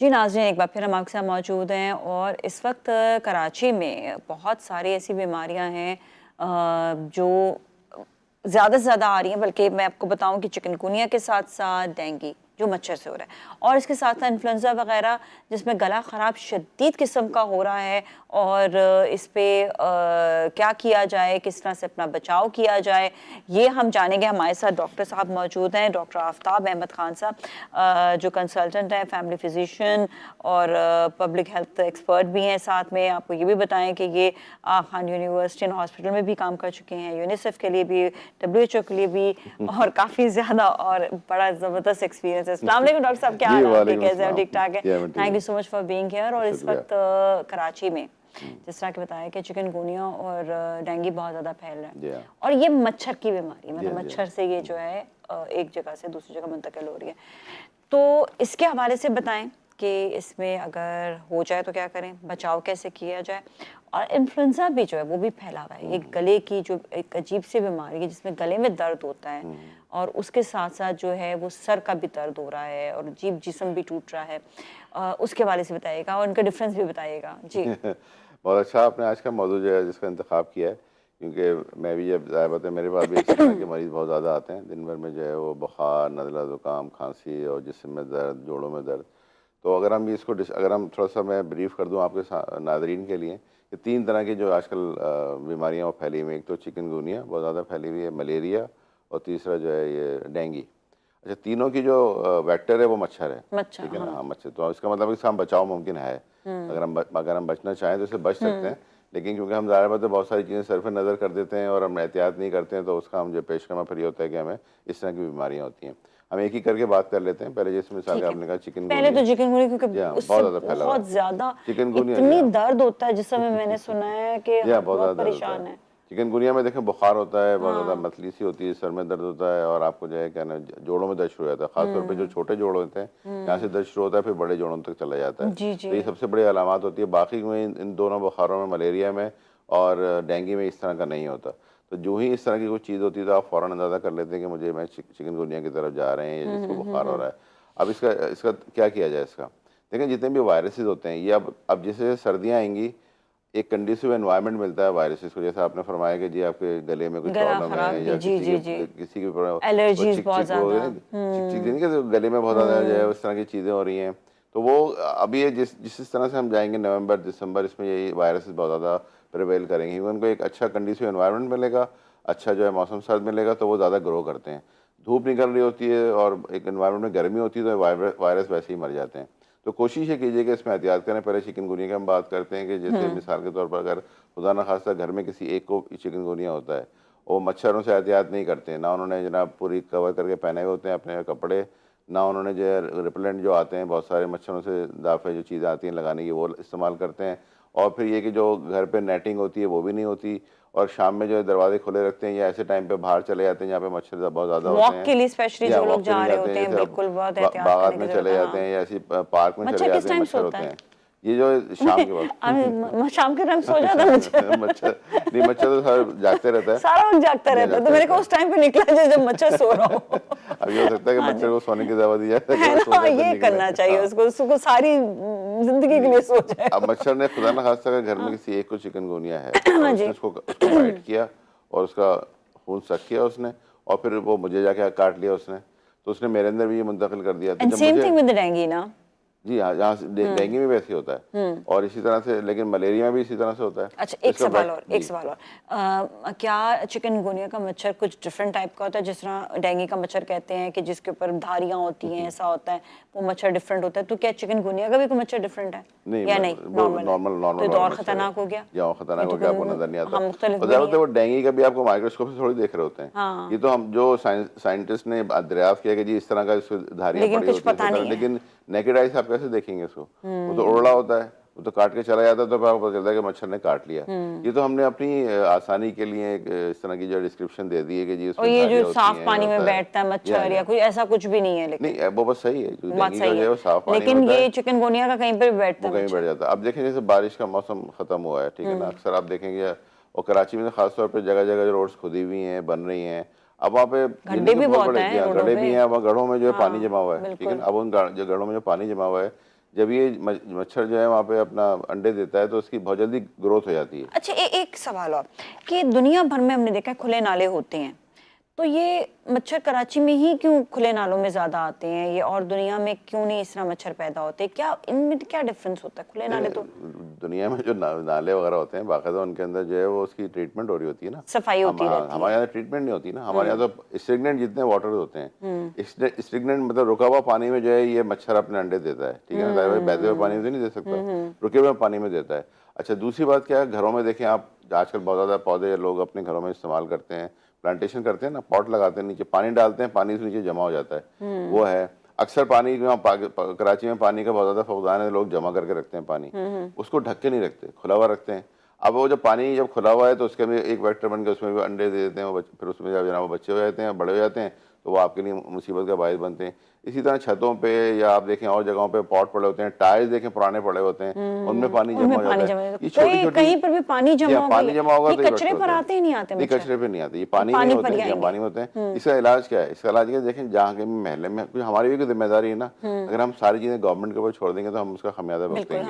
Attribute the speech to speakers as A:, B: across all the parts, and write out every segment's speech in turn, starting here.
A: जी नाज़रीन, एक बार फिर हम आपके साथ मौजूद हैं और इस वक्त कराची में बहुत सारी ऐसी बीमारियां हैं जो ज़्यादा से ज़्यादा आ रही हैं। बल्कि मैं आपको बताऊं कि चिकनगुनिया के साथ साथ डेंगू जो मच्छर से हो रहा है और इसके साथ साथ इन्फ्लुएंजा वगैरह जिसमें गला ख़राब शदीद किस्म का हो रहा है। और इस पे क्या किया जाए, किस तरह से अपना बचाव किया जाए, ये हम जानेंगे। हमारे साथ डॉक्टर साहब मौजूद हैं, डॉक्टर आफ्ताब अहमद खान साहब, जो कंसल्टेंट हैं, फैमिली फिजिशियन और पब्लिक हेल्थ एक्सपर्ट भी हैं। साथ में आपको ये भी बताएं कि ये खान यूनिवर्सिटी एंड हॉस्पिटल में भी काम कर चुके हैं, यूनिसेफ के लिए भी, WHO के लिए भी, और काफ़ी ज़्यादा और बड़ा ज़बरदस्त एक्सपीरियंस है। अस्सलाम वालेकुम डॉक्टर साहब, क्या हाल है आपके, कैसे हैं, ठीक ठाक है? Thank you so much for being here. और इस वक्त कराची में जिस तरह के बताया कि चिकनगुनिया और डेंगू बहुत ज़्यादा फैल रहा है और ये मच्छर की बीमारी, मतलब मच्छर से ये जो है एक जगह से दूसरी जगह मुंतकिल हो रही है। तो इसके हवाले से बताएं कि इसमें अगर हो जाए तो क्या करें, बचाव कैसे किया जाए। और इन्फ्लुएंजा भी जो है वो भी फैला हुआ है, एक गले की जो एक अजीब सी बीमारी है जिसमें गले में दर्द होता है और उसके साथ साथ जो है वो सर का भी दर्द हो रहा है और अजीब जिस्म भी टूट रहा है। उसके हवाले से बताइएगा और उनका डिफरेंस भी बताइएगा जी।
B: बहुत अच्छा आपने आज का मौजूद जो है जिसका इंतखाब किया है, क्योंकि मैं भी जब ज़ाहिर बात है मेरे पास भी इस तरह के मरीज़ बहुत ज़्यादा आते हैं। दिन भर में जो है वो बुखार, नज़ला, ज़ुकाम, खांसी और जिस्म में दर्द, जोड़ों में दर्द। तो अगर हम इसको अगर हम थोड़ा सा मैं ब्रीफ कर दूं आपके नाज़रीन के लिए कि 3 तरह की जो आजकल बीमारियां वो फैली हुई हैं। एक तो चिकनगुनिया बहुत ज़्यादा फैली हुई है, मलेरिया, और तीसरा जो है ये डेंगू। अच्छा, तीनों की जो वेक्टर है वो मच्छर है, ठीक है ना? हाँ, मच्छर। तो इसका मतलब इसका हम बचाव मुमकिन है। अगर हम बचना चाहें तो इससे बच सकते हैं, लेकिन क्योंकि हम ज़ाहिर बात है बहुत सारी चीज़ें सरफ नज़र कर देते हैं और हम एहतियात नहीं करते हैं, तो उसका हम जो पेशकमा फिर ये होता है कि हमें इस तरह की बीमारियाँ होती हैं। हम एक ही करके बात कर लेते हैं। पहले जैसे मिसाल के आपने कहा चिकनगुनिया,
A: पहले तो चिकनगुनिया, क्योंकि
B: हाँ,
A: उससे
B: बहुत ज़्यादा फैला हुआ है
A: बहुत ज्यादा
B: चिकनगुनिया।
A: इतनी
B: जी
A: दर्द होता है जिस समय मैंने सुना है कि
B: हाँ, बहुत
A: बहुत
B: ज़्यादा दर्द होता
A: परेशान
B: है।
A: है।
B: चिकनगुनिया में देखें बुखार होता है, बहुत ज़्यादा मतली सी होती है, सर में दर्द होता है और आपको जो है क्या ना जोड़ों में दर्द शुरू हो जाता है। खासतौर पे जो छोटे जोड़ होते हैं यहाँ से दर्द शुरू होता है, फिर बड़े जोड़ों तक चला जाता है।
A: जी
B: तो ये सबसे बड़ी अलामत होती है। बाकी में इन दोनों बुखारों में, मलेरिया में और डेंगू में इस तरह का नहीं होता। तो जो ही इस तरह की कोई चीज़ होती है तो आप फ़ौरन अंदाज़ा कर लेते हैं कि मुझे मैं चिकनगुनिया की तरफ जा रहे हैं या जिसको बुखार हो रहा है। अब इसका इसका क्या किया जाए? इसका देखें, जितने भी वायरसेस होते हैं ये अब जैसे सर्दियाँ आएंगी, एक कंडीसिव एनवायरनमेंट मिलता है वायरसेस को। जैसे आपने फरमाया कि जी आपके गले में कुछ
A: गला
B: प्रॉब्लम
A: खराब
B: है
A: भी,
B: या
A: जी जी जी,
B: किसी की प्रॉब्लम, वो
A: एलर्जीज
B: चिक
A: बहुत
B: चिक हो
A: ज्यादा।
B: गई, चिक चिक नहीं कहते, गले में बहुत ज़्यादा जो है उस तरह की चीज़ें हो रही हैं। तो वो अभी ये जिस तरह से हम जाएंगे नवंबर दिसंबर, इसमें यही वायरसेस बहुत ज़्यादा प्रिवेल करेंगे, क्योंकि उनको एक अच्छा कंडीसिव एनवायरनमेंट मिलेगा, अच्छा जो है मौसम सर्द मिलेगा, तो वो ज़्यादा ग्रो करते हैं। धूप निकल रही होती है और एक एनवायरनमेंट में गर्मी होती है तो वायरस वैसे ही मर जाते हैं। तो कोशिश ये कीजिए कि इसमें एहतियात करें। पहले चिकनगुनिया की हम बात करते हैं कि जैसे मिसाल के तौर पर अगर खुदा न खास्ता घर में किसी एक को चिकनगुनिया होता है, वो मच्छरों से एहतियात नहीं करते हैं, ना उन्होंने जनाब पूरी कवर करके पहने हुए होते हैं अपने कपड़े, ना उन्होंने जो है रिपेलेंट जो आते हैं बहुत सारे मच्छरों से दाफे जो चीज़ें आती हैं लगाने की वो इस्तेमाल करते हैं। और फिर ये कि जो घर पे नेटिंग होती है वो भी नहीं होती, और शाम में जो है दरवाजे खुले रखते हैं या ऐसे टाइम पे बाहर चले जाते हैं जहाँ पे मच्छर बहुत ज़्यादा होते
A: वॉक
B: हैं,
A: के लिए स्पेशली
B: या
A: जो लोग
B: वॉक के
A: जा
B: लिए
A: रहे
B: जाते हैं,
A: होते हैं,
B: जैसे
A: बिल्कुल बहुत एहतियात
B: बागात
A: करने की
B: में
A: जरूरत
B: चले
A: है।
B: जाते
A: हाँ,
B: हैं या ऐसी पार्क में चले
A: मच्छर किस
B: जाते हैं,
A: टाइम
B: मच्छर
A: सोता
B: होते
A: है?
B: हैं। ये जो है शाम के वक्त
A: शाम के टाइम सो जाता है मच्छर।
B: मच्छर नहीं, मच्छर तो सारा जागते रहता है,
A: सारा वक्त जागता
B: या
A: रहता है, तो
B: जागते
A: मेरे को
B: रहता
A: उस टाइम पे निकला जाए जब मच्छर सो रहा हो।
B: अब ये हो सकता है कि
A: हाँ
B: मच्छर
A: जी,
B: को सोने की दवा दी जाए ताकि
A: है
B: वो सो
A: ना,
B: जाए फिर
A: ये
B: निकले।
A: करना चाहिए
B: हाँ
A: उसको सारी जिंदगी के
B: जी।
A: लिए सो जाए।
B: अब मच्छर ने खुदा न खास्ता अगर घर में किसी एक को चिकनगुनिया है
A: हाँ
B: और
A: जी।
B: उसने उसको बाइट किया और उसका खून सक किया उसने, और फिर वो मुझे जाके काट लिया उसने, तो उसने मेरे अंदर भी ये मुंतकिल कर दिया। तो
A: एंड
B: जब
A: सेम
B: मुझे,
A: थिंग विद डेंगू ना।
B: जी हाँ, जहाँ से डेंगू में भी ऐसे होता है और इसी तरह से, लेकिन मलेरिया में भी इसी तरह से होता है।
A: अच्छा,
B: तो
A: एक
B: इसका
A: सवाल और, एक
B: जी
A: सवाल और, क्या चिकनगुनिया का मच्छर कुछ डिफरेंट टाइप का होता है, जिस तरह डेंगू का मच्छर कहते हैं कि जिसके ऊपर धारियां होती हैं, ऐसा होता है, वो मच्छर डिफरेंट होता है, तो क्या चिकनगुनिया का भी कोई मच्छर डिफरेंट है
B: नहीं,
A: या नहीं,
B: वो
A: नॉर्मल है?
B: नॉर्मल
A: तो
B: नॉर्मल
A: ये तो
B: वाला
A: और
B: मच्छर है।
A: खतरनाक हो गया।
B: या
A: ये
B: खतरनाक
A: तो
B: हो गया, आपको नजर नहीं
A: कोई,
B: आता।
A: हाँ, मुख्तलिफ
B: और
A: भी
B: ज़्यादातर
A: नहीं है।
B: वो डेंगू का भी आपको माइक्रोस्कोप से थोड़ी देख रहे होते हैं। ये
A: हाँ,
B: तो हम जो साइंटिस्ट ने दरियाफ्त किया कि जी इस तरह का इसको धारियां
A: लेकिन
B: पड़ी
A: कुछ
B: होती है,
A: पता नहीं है।
B: लेकिन नेकेड आई से आप कैसे देखेंगे इसको? वो तो उड़ला होता है, वो तो काट के चला जाता है, तो फिर आपको पता चलता है कि मच्छर ने काट लिया। ये तो हमने अपनी आसानी के लिए एक इस तरह की जो डिस्क्रिप्शन दे दी है कि जी
A: और
B: उसमें
A: ये जो
B: धारियां होती
A: साफ
B: हैं, ये
A: पानी में
B: होता है।
A: बैठता है
B: या
A: मच्छर या कोई ऐसा कुछ भी नहीं है, लेकिन
B: नहीं, वो बस सही है, जो
A: बात
B: डेंगू का
A: सही
B: जो है
A: है,
B: वो साफ पानी में
A: लेकिन
B: होता
A: ये
B: है,
A: चिकनगुनिया का कहीं पर भी बैठता
B: वो
A: है
B: कहीं बैठ
A: मच्छर।
B: जाता है। अब देखें जैसे बारिश का मौसम ख़त्म हुआ है, ठीक है ना, अक्सर आप देखेंगे और कराची में खासतौर पे जगह जगह जो रोड्स खुदी हुई हैं, बन रही हैं। अब वहाँ पे ये नहीं
A: गड्ढे
B: कि
A: भी
B: बहुत
A: बहुत
B: बड़े, जी
A: हैं
B: हाँ,
A: रोडों
B: गड्ढे
A: पे।
B: भी हैं, वहाँ गड्ढों में जो है पानी
A: हाँ
B: जमा हुआ है, ठीक है
A: बिल्कुल।
B: ना। अब उन जो गड्ढों में जो पानी जमा हुआ है, जब ये मच्छर जो है वहाँ पे अपना अंडे देता है तो उसकी बहुत जल्दी ग्रोथ हो जाती है।
A: अच्छा, एक सवाल और कि दुनिया भर में हमने देखा है खुले नाले होते हैं, तो ये मच्छर कराची में ही क्यों खुले नालों में ज्यादा आते हैं ये, और दुनिया में क्यों नहीं इस तरह मच्छर पैदा होते? क्या इनमें क्या डिफरेंस होता है? खुले नाले तो
B: दुनिया में जो नाले वगैरह होते हैं बाकायदा उनके अंदर जो है वो उसकी ट्रीटमेंट हो रही होती है ना,
A: सफाई होती रहती
B: हमारे यहाँ ट्रीटमेंट नहीं होती ना, हमारे यहाँ तो स्टिग्नेंट जितने वाटर होते हैं, स्टिग्नेंट मतलब रुका हुआ पानी में जो है ये मच्छर अपने अंडे देता है, ठीक है ना, बहते हुए पानी में तो नहीं दे सकता, रुके हुए पानी में देता है। अच्छा, दूसरी बात क्या है, घरों में देखें आप आजकल बहुत ज़्यादा पौधे लोग अपने घरों में इस्तेमाल करते हैं, प्लांटेशन करते हैं ना, पॉट लगाते हैं, नीचे पानी डालते हैं, पानी से नीचे जमा हो जाता है, वो है। अक्सर पानी कराची में पानी का बहुत ज़्यादा फुकदान है, लोग जमा करके रखते हैं पानी, उसको ढक के नहीं रखते, खुला हुआ रखते हैं। अब वो जब पानी जब खुला हुआ है तो उसके में एक वेक्टर बन के उसमें भी अंडे दे देते हैं, वो फिर उसमें जब जना वो बच्चे हो जाते हैं, बड़े हो जाते हैं, तो वो आपके लिए मुसीबत का बायस बनते हैं। इसी तरह छतों पे या आप देखें और जगहों पे पॉट पड़े होते हैं, टायर्स देखें पुराने पड़े होते हैं, उनमें पानी जमा हो जाता है। ये छोटी छोटी
A: कहीं पर भी पानी जमा
B: पानी जमा होगा तो
A: कचरे पर आते ही नहीं आते
B: नहीं,
A: मच्छर?
B: कचरे पे नहीं आते, ये पानी में होते हैं, जहाँ पानी में होते हैं। इसका इलाज क्या है? इसका इलाज क्या है, देखें जहाँ के महल्ले में कुछ हमारी भी जिम्मेदारी है ना, अगर हम सारी चीजें गवर्नमेंट के ऊपर छोड़ देंगे तो हम उसका खमियाजा भुगतेंगे।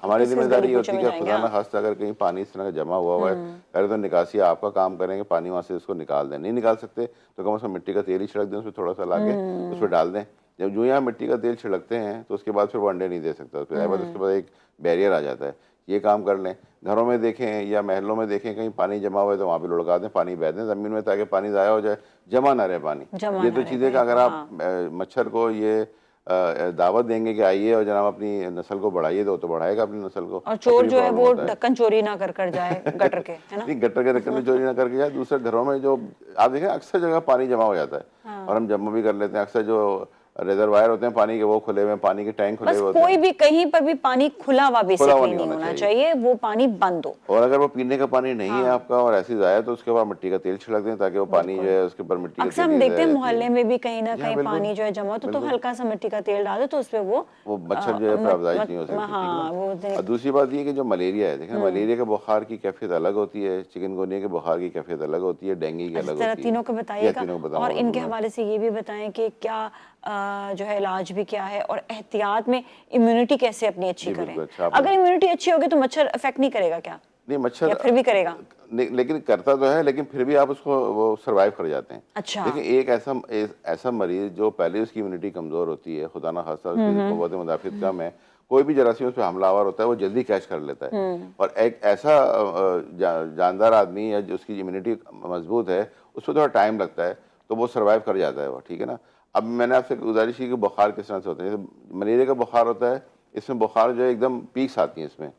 B: हमारी जिम्मेदारी ये होती है कि खुदा ना खास्ता अगर कहीं पानी इस तरह का जमा हुआ है, पहले तो निकासी आपका काम करेंगे, पानी वहां से उसको निकाल दें, नहीं निकाल सकते तो कम से कम मिट्टी का तेल ही छिड़क दें, उसमें थोड़ा सा लाके उसमें डाल दें। जब जो यहाँ मिट्टी का तेल छिड़कते हैं तो उसके बाद फिर वो अंडे नहीं दे सकता, उसके बाद एक बैरियर आ जाता है। ये काम कर लें। घरों में देखें या महलों में देखें कहीं पानी जमा हुआ है तो वहाँ पे लुढ़का दें, पानी बह दें ज़मीन में, ताकि पानी ज़ाया हो जाए, जमा ना रहे पानी। ये तो चीज़ें का अगर आप मच्छर को ये दावत देंगे कि आइए और जनाब अपनी नस्ल को बढ़ाइए, तो बढ़ाएगा अपनी नस्ल को।
A: और चोर जो है वो ढक्कन चोरी ना कर जाए गटर के, है ना?
B: नहीं, गटर के ढक्कन में चोरी ना करके जाए। दूसरे घरों में जो आप देखें अक्सर जगह पानी जमा हो जाता है और हम जमा भी कर लेते हैं। अक्सर जो रिजर्वायर होते हैं पानी के वो खुले हुए, पानी के टैंक खुले हुए होते हैं।
A: कोई भी कहीं पर भी पानी खुला हुआ बेसिकली नहीं होना चाहिए, वो पानी बंद हो।
B: और अगर वो पीने का पानी नहीं है आपका और ऐसी जाए तो उसके बाद मिट्टी का तेल छिड़क दें, ताकि वो पानी जो है उसके ऊपर मिट्टी का तेल।
A: अक्सर हम देखते हैं मोहल्ले में भी कहीं ना कहीं पानी जो है जमा तो हल्का सा मिट्टी का तेल डाल दो तो उसपे वो
B: मच्छर जो है पैदाइश नहीं हो सकती। और दूसरी बात ये कि जो मलेरिया है, देखें मलेरिया के बुखार की कैफियत अलग होती है, चिकनगुनिया के बुखार की कैफियत अलग होती है, डेंगू की अलग होती है।
A: तीनों को बताइएगा और इनके हवाले से ये भी बताएं कि क्या जो है इलाज भी क्या है और एहतियात में इम्यूनिटी कैसे अपनी अच्छी करें। अगर इम्यूनिटी अच्छी होगी तो मच्छर अफेक्ट नहीं करेगा क्या?
B: नहीं, मच्छर
A: या फिर भी करेगा,
B: लेकिन करता तो है, लेकिन फिर भी आप उसको वो सर्वाइव कर जाते हैं।
A: अच्छा,
B: देखिए एक ऐसा मरीज जो पहले उसकी इम्यूनिटी कमजोर होती है, खुदा ना खास्ता उसकी क़ुव्वत मुदाफ़ियत कम है, कोई भी जरासीम उस पर हमलावर होता है वो जल्दी कैच कर लेता है। और एक ऐसा जानदार आदमी या जिसकी इम्यूनिटी मजबूत है उस पर थोड़ा टाइम लगता है तो वो सर्वाइव कर जाता है वो, ठीक है ना। अब मैंने आपसे गुजारिश की कि बुखार किस तरह से होता है। जैसे मलेरिया का बुखार होता है, इसमें बुखार जो है एकदम पीक्स आती हैं। इसमें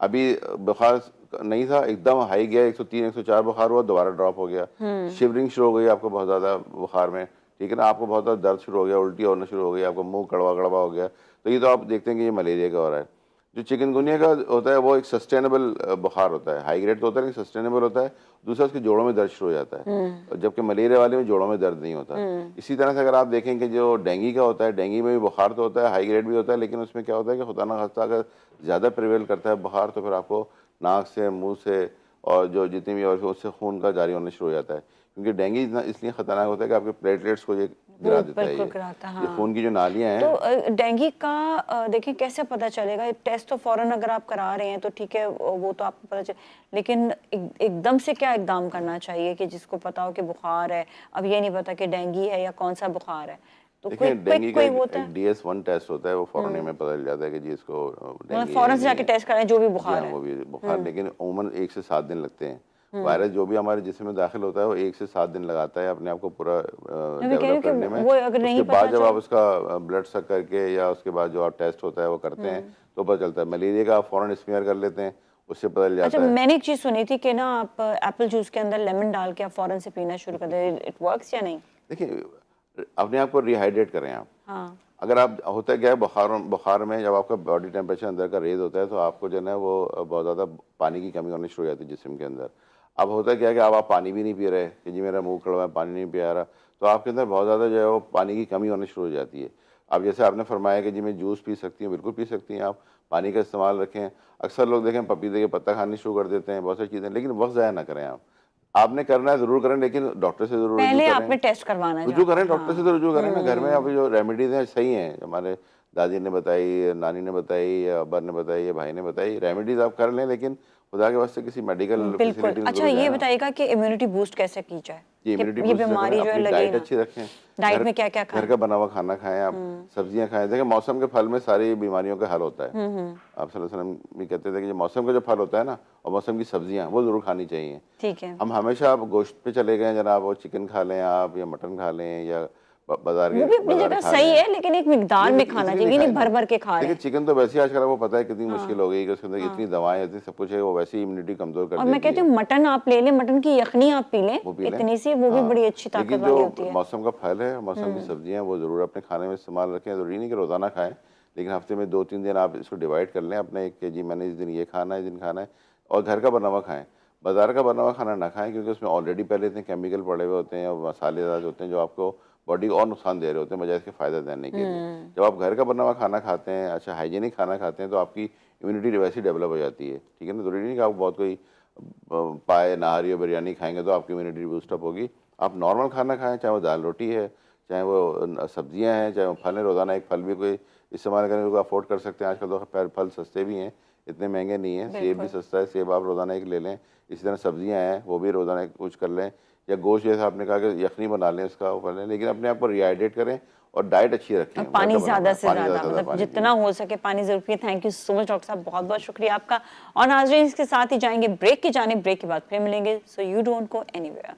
B: अभी बुखार नहीं था, एकदम हाई गया, 103 104 बुखार हुआ, दोबारा ड्रॉप हो गया, शिवरिंग शुरू हो गई आपको बहुत ज़्यादा बुखार में, ठीक है ना, आपको बहुत ज़्यादा दर्द शुरू हो गया, उल्टी होना शुरू हो गई, आपको मुंह कड़वा कड़वा हो गया, तो ये तो आप देखते हैं कि ये मलेरिया का हो रहा है। जो चिकनगुनिया का होता है वो एक सस्टेनेबल बुखार होता है, हाई ग्रेड तो होता है लेकिन सस्टेनेबल होता है। दूसरा उसके जोड़ों में दर्द शुरू हो जाता है, जबकि मलेरिया वाले में जोड़ों में दर्द नहीं होता। इसी तरह से अगर आप देखें कि जो डेंगू का होता है, डेंगू में भी बुखार तो होता है, हाई ग्रेड भी होता है, लेकिन उसमें क्या होता है कि खुदा ना खास्ता अगर ज़्यादा प्रिवेल करता है बुखार तो फिर आपको नाक से, मुंह से और जो जितनी भी और उससे खून का जारी होना शुरू हो जाता है। क्योंकि डेंगू इतना इसलिए खतरनाक होता है कि आपके प्लेटलेट्स को ये गिरा देता है, ये खून की जो नालियां हैं।
A: तो डेंगू का देखें कैसे पता चलेगा? टेस्ट तो फौरन अगर आप करा रहे हैं तो ठीक है, वो तो आपको पता चले, लेकिन एकदम से क्या इकदाम करना चाहिए कि जिसको पता हो कि बुखार है, अब ये नहीं पता कि डेंगू है या कौन सा बुखार है, तो
B: डेंगू का एक DS1 टेस्ट होता है, वो फौरन में पता चल जाता है कि जी इसको डेंगू,
A: फौरन से जाके टेस्ट कराएं जो भी बुखार है।
B: वो भी बुखार, लेकिन उम्र 1 से 7 दिन लगते हैं। वायरस जो भी हमारे जिस्म में दाखिल होता है वो 1 से 7 दिन लगाता है अपने आप को पूरा डेवलप करने में। उसके बाद जब आप उसका ब्लड सक करके या उसके बाद जो आप टेस्ट होता है वो करते हैं तो पता चलता है। मलेरिया का आप फौरन स्मीयर कर लेते हैं, उससे पता चल जाता है।
A: मैंने एक चीज सुनी थी कि ना आप एप्पल जूस के अंदर लेमन डाल के आप फौरन से पीना शुरू कर दें, इट वर्क्स या नहीं?
B: देखिए अपने आप को रिहाइड्रेट करें आप।
A: हाँ।
B: अगर आप होता है क्या है बुखार में जब आपका बॉडी टेम्परेचर अंदर का रेज होता है तो आपको जो है वो बहुत ज़्यादा पानी की कमी होनी शुरू हो जाती है जिस्म के अंदर। अब होता क्या है कि आप पानी भी नहीं पी रहे कि जी मेरा मुंह कड़वा है, पानी नहीं पिया रहा, तो आपके अंदर बहुत ज़्यादा जो है वो पानी की कमी होनी शुरू हो जाती है। अब जैसे आपने फरमाया कि जी मैं जूस पी सकती हूँ, बिल्कुल पी सकती हैं आप, पानी का इस्तेमाल रखें। अक्सर लोग देखें पपीते के पत्ता खाने शुरू कर देते हैं, बहुत सारी चीज़ें, लेकिन वक्त ज़ाया ना करें आप। आपने करना है ज़रूर करें, लेकिन डॉक्टर से ज़रूर
A: पहले आपने टेस्ट करवाना है,
B: रुजू करें, डॉक्टर से तो रुजू करें ना। घर में आप जो रेमेडीज हैं सही हैं, हमारे दादी ने बताई, नानी ने बताई, या अब्बा ने बताई, या भाई ने बताई, रेमेडीज आप कर लें, लेकिन खुदा के वास्ते किसी मेडिकल
A: बिल्कुल।
B: फैसिलिटी में
A: अच्छा,
B: जरूर
A: ये
B: जाए ना।
A: बताइएगा कि इम्यूनिटी बूस्ट कैसे की जाए
B: ये
A: कि
B: इम्यूनिटी
A: ये
B: बूस्ट
A: बीमारी जो है
B: अपनी
A: लगे
B: डाइट
A: ना?
B: अच्छी रखें।
A: डाइट
B: घर
A: में क्या क्या
B: घर
A: खाएं?
B: का बना हुआ खाना खाएं आप, सब्जियां खाएं। देखिए मौसम के फल में सारी बीमारियों का हल होता है। आप सल्लल्लाहु अलैहि वसल्लम भी कहते थे कि जो मौसम का जो फल होता है ना, और मौसम की सब्जियां, वो जरूर खानी चाहिए।
A: ठीक है।
B: हम हमेशा आप गोश्त पे चले गए जनाब, वो चिकन खा लें आप, या मटन खा लें, या
A: वो भी अपनी
B: बाजार
A: जगह
B: खा
A: सही
B: लें।
A: है, लेकिन एक मिकदार
B: नहीं
A: में
B: लेकिन
A: खाना
B: इतनी
A: चाहिए,
B: नहीं
A: नहीं
B: खाए
A: भर
B: ना।
A: भर के खा रहे
B: देखिए
A: हैं।
B: चिकन तो वैसे ही आजकल आपको पता है कितनी मुश्किल हो गई कि उसके अंदर इतनी दवाएं, इतनी सब कुछ है, वो वैसे ही इम्यूनिटी कमजोर कर
A: और मैं
B: देती
A: कहती
B: है।
A: हूँ मटन आप ले लें, मटन की यखनी आप पी लें,
B: वो पी लें।
A: इतनी सी वो भी
B: हाँ,
A: बड़ी अच्छी ताकत
B: लेकिन
A: वाली
B: जो
A: होती है।
B: मौसम का फल है, मौसम की सब्जियां, वो ज़रूर अपने खाने में इस्तेमाल रखें। ज़रूरी नहीं कि रोज़ाना खाएं, लेकिन हफ्ते में 2-3 दिन आप इसको डिवाइड कर लें अपने, कि जी मैंने इस दिन ये खाना है, इस दिन खाना है, और घर का बना हुआ खाएं। बाजार का बना हुआ खाना ना खाएं, क्योंकि उसमें ऑलरेडी पहले इतने केमिकल पड़े हुए होते हैं और मसालेदार होते हैं, जो आपको बॉडी को और नुकसान दे रहे होते हैं बजाय इसके फ़ायदा देने के लिए। जब आप घर का बना हुआ खाना खाते हैं, अच्छा हाइजीनिक खाना खाते हैं, तो आपकी इम्यूनिटी वैसे ही डेवलप हो जाती है। ठीक है ना? ज़रूरी नहीं कि आप बहुत कोई पाए नहारी या बिरयानी खाएंगे तो आपकी इम्यूनिटी बूस्टअप होगी। आप नॉर्मल खाना खाएं, चाहे वो दाल रोटी है, चाहे वो सब्जियां हैं, चाहे वो फल है। रोज़ाना एक फल भी कोई इस्तेमाल करें तो अफोर्ड कर सकते हैं। आजकल तो फल सस्ते भी हैं, इतने महंगे नहीं हैं। सेब भी
A: बिल्कुल।
B: सस्ता है, सेब आप रोज़ाना एक ले लें। इसी तरह सब्जियां हैं, वो भी रोज़ाना एक कुछ कर लें, या गोश्त जैसा आपने कहा कि यखनी बना लें, उसका वो कर लें, लेकिन अपने आप को रिहाइड्रेट करें और डाइट अच्छी रखें।
A: और
B: घर
A: पानी
B: का बना हुआ
A: ज़्यादा
B: है,
A: से
B: पानी
A: ज़्यादा, मतलब
B: पानी
A: जितना
B: पिएं।
A: हो सके पानी ज़रूर पिए। Thank you so much doctor साहब, बहुत बहुत शुक्रिया आपका। और नाज़रीन, इसके साथ ही जाएंगे ब्रेक की जानिब। ब्रेक के बाद फिर मिलेंगे, so you don't go anywhere.